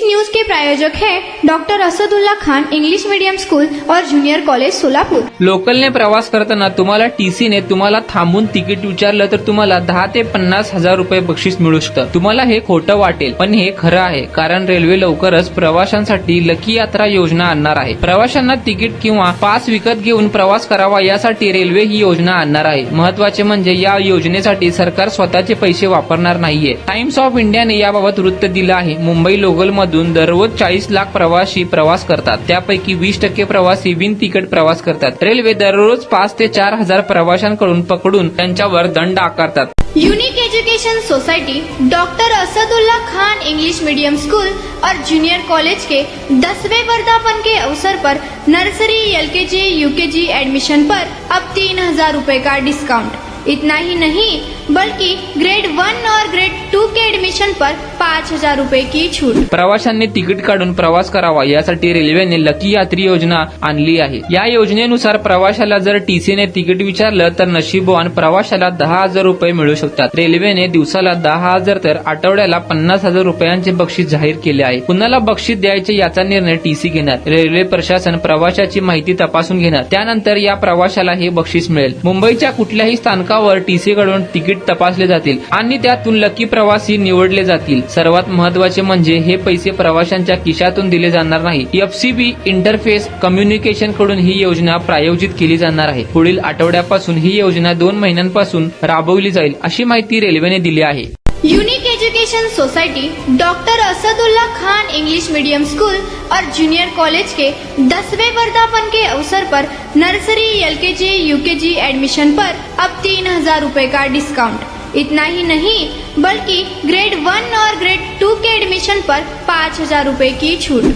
News के प्रायोजक हैं doctor Asadullah Khan English medium school और जूनियर कॉलेज सोलापूर। लोकलने प्रवास करताना तुम्हाला टीसीने तुम्हाला थांबून तिकीट विचारलं तर तुम्हाला 10 ते 50 हजार रुपये बक्षीस मिळू शकतं। तुम्हाला हे खोटं वाटेल पण हे खरं आहे, कारण रेल्वे लवकरच प्रवाशांसाठी लकी यात्रा योजना आणणार आहे। प्रवाशांना तिकीट किंवा पास विकत घेऊन प्रवास करावा यासाठी रेल्वे ही योजना आणणार आहे। महत्त्वाचे म्हणजे या योजनेसाठी सरकार स्वतःचे पैसे वापरणार नाहीये। टाइम्स ऑफ इंडियाने याबाबत वृत्त दिलं आहे। मुंबई लोकल मधून दररोज 40 लाख प्रवासी प्रवास करतात, त्यापैकी 20% प्रवासी बिन तिकीट प्रवास करतात। रेल्वे दररोज 5 ते 4 हजार प्रवाशांकडून पकडून त्यांच्यावर दंड आकारतात। Unique education society doctor Asadullah Khan English medium school और जूनियर कॉलेज के 10वें वर्धापन के अवसर पर नर्सरी LKG UKG एडमिशन पर अब 3000 रुपए का डिस्काउंट। इतना ही नहीं बल्कि ग्रेड 1 और ग्रेड 2 के एडमिशन पर 5000 रुपए की छूट। प्रवाशांनी तिकीट काढून प्रवास करावा यासाठी रेल्वेने लकी यात्री योजना आणली आहे। या योजनेनुसार प्रवाशाला जर टीसीने तिकीट विचारलं तर नशीबवान प्रवाशाला 10,000 रुपये मिळू शकतात। रेल्वेने दिवसाला 10,000 तर आठवड्याला 50,000 रुपयांचे बक्षीस जाहीर केले आहे। कुणाला बक्षीस द्यायचे याचा निर्णय टीसी घेणार। रेल्वे प्रशासन प्रवाशाची माहिती तपासून घेणार, त्यानंतर या प्रवाशाला हे बक्षीस मिळेल। मुंबईच्या कुठल्याही स्थानकावर टीसी कडून तिकीट तपासले जातील आणि त्यातून लकी प्रवासी निवडले जातील। सर्वात महत्त्वाचे म्हणजे हे पैसे प्रवाशांच्या खिशातून दिले जाणार नाही। FCB इंटरफेस कम्युनिकेशन कडून ही योजना प्रायोजित केली जाणार आहे। पुढील आठवड्यापासून ही योजना 2 महिन्यांपासून राबवली जाईल, अशी माहिती रेल्वेने दिली आहे। Unique education society doctor Asadullah Khan English medium school और जूनियर कॉलेज के 10वें वर्धापन के अवसर पर नर्सरी LKG UKG एडमिशन पर अब 3000 रुपए का डिस्काउंट। इतना ही नहीं बल्कि ग्रेड 1 और ग्रेड 2 के एडमिशन पर 5000 रुपए की छूट।